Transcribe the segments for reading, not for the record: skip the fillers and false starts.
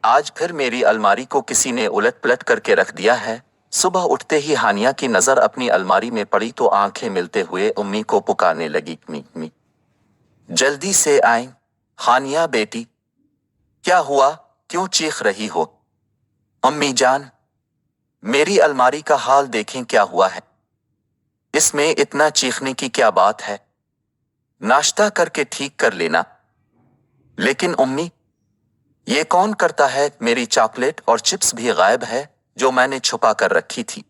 आज फिर मेरी अलमारी को किसी ने उलट पलट करके रख दिया है। सुबह उठते ही हानिया की नजर अपनी अलमारी में पड़ी तो आंखें मिलते हुए उम्मी को पुकारने लगी, मी जल्दी से आए। हानिया बेटी, क्या हुआ, क्यों चीख रही हो? अम्मी जान, मेरी अलमारी का हाल देखें क्या हुआ है। इसमें इतना चीखने की क्या बात है? नाश्ता करके ठीक कर लेना। लेकिन उम्मी, ये कौन करता है? मेरी चॉकलेट और चिप्स भी गायब है जो मैंने छुपा कर रखी थी।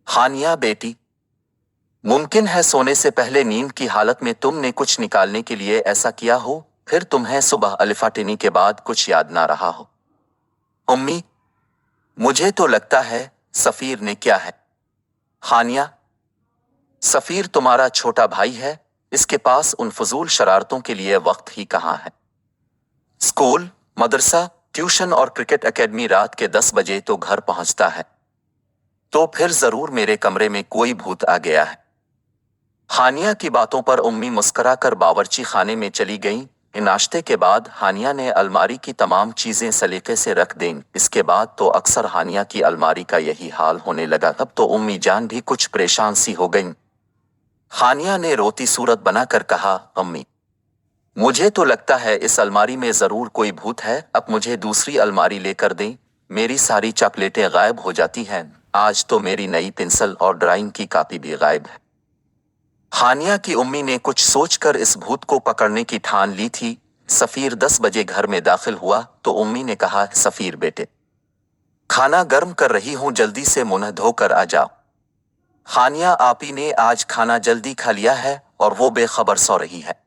हानिया बेटी, मुमकिन है सोने से पहले नींद की हालत में तुमने कुछ निकालने के लिए ऐसा किया हो, फिर तुम्हें सुबह अलिफाटिनी के बाद कुछ याद ना रहा हो। उम्मी, मुझे तो लगता है सफीर ने क्या है। हानिया, सफीर तुम्हारा छोटा भाई है, इसके पास उन फजूल शरारतों के लिए वक्त ही कहाँ है। स्कूल, मदरसा, ट्यूशन और क्रिकेट एकेडमी रात के 10 बजे तो घर पहुंचता है। तो फिर जरूर मेरे कमरे में कोई भूत आ गया है। हानिया की बातों पर उम्मी मुस्कुराकर बावर्ची खाने में चली गईं। नाश्ते के बाद हानिया ने अलमारी की तमाम चीजें सलीके से रख दें। इसके बाद तो अक्सर हानिया की अलमारी का यही हाल होने लगा। अब तो उम्मी जान भी कुछ परेशान सी हो गईं। हानिया ने रोती सूरत बनाकर कहा, अम्मी, मुझे तो लगता है इस अलमारी में जरूर कोई भूत है। अब मुझे दूसरी अलमारी लेकर दें। मेरी सारी चॉकलेटें गायब हो जाती हैं। आज तो मेरी नई पेंसिल और ड्राइंग की कॉपी भी गायब है। हानिया की उम्मी ने कुछ सोचकर इस भूत को पकड़ने की ठान ली थी। सफीर 10 बजे घर में दाखिल हुआ तो उम्मी ने कहा, सफीर बेटे, खाना गर्म कर रही हूं, जल्दी से मुंह धोकर आ जाओ। हानिया आपी ने आज खाना जल्दी खा लिया है और वो बेखबर सो रही है।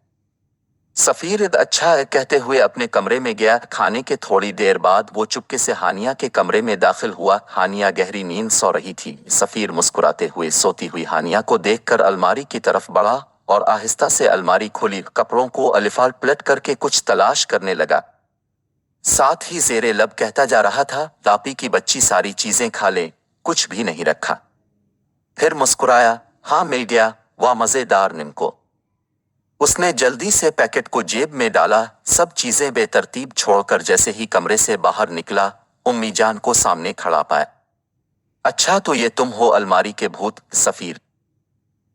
सफीर अच्छा है कहते हुए अपने कमरे में गया। खाने के थोड़ी देर बाद वो चुपके से हानिया के कमरे में दाखिल हुआ। हानिया गहरी नींद सो रही थी। सफीर मुस्कुराते हुए सोती हुई हानिया को देखकर अलमारी की तरफ बढ़ा और आहिस्ता से अलमारी खोली। कपड़ों को अलिफाल पलट करके कुछ तलाश करने लगा। साथ ही जेरे लब कहता जा रहा था, तापी की बच्ची सारी चीजें खा ले, कुछ भी नहीं रखा। फिर मुस्कुराया, हाँ मिल गया, वाह मजेदार निम्को। उसने जल्दी से पैकेट को जेब में डाला। सब चीजें बेतरतीब छोड़कर जैसे ही कमरे से बाहर निकला, उम्मी जान को सामने खड़ा पाया। अच्छा तो ये तुम हो अलमारी के भूत। सफीर,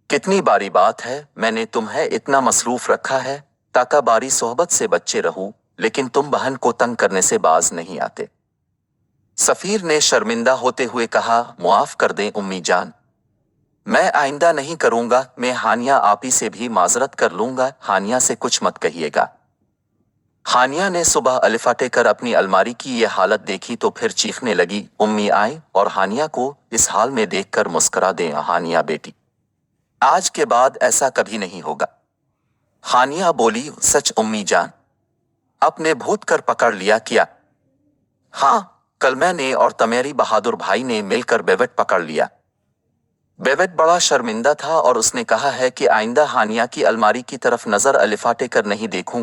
कितनी बारी बात है मैंने तुम्हें इतना मसरूफ रखा है ताकि बारी सोहबत से बच्चे रहूं, लेकिन तुम बहन को तंग करने से बाज नहीं आते। सफीर ने शर्मिंदा होते हुए कहा, मुआफ कर दें उम्मी जान, मैं आइंदा नहीं करूंगा। मैं हानिया आपी से भी माजरत कर लूंगा। हानिया से कुछ मत कहिएगा। हानिया ने सुबह अलिफाटे कर अपनी अलमारी की ये हालत देखी तो फिर चीखने लगी। उम्मी आए और हानिया को इस हाल में देखकर मुस्कुरा दें। हानिया बेटी, आज के बाद ऐसा कभी नहीं होगा। हानिया बोली, सच उम्मी जान? अपने भूत कर पकड़ लिया क्या? हाँ, कल मैंने और तमेरी बहादुर भाई ने मिलकर बेवट पकड़ लिया। बेवेट बड़ा शर्मिंदा था और उसने कहा है कि आइंदा हानिया की अलमारी की तरफ नजर अलिफाटे कर नहीं देखूंगा।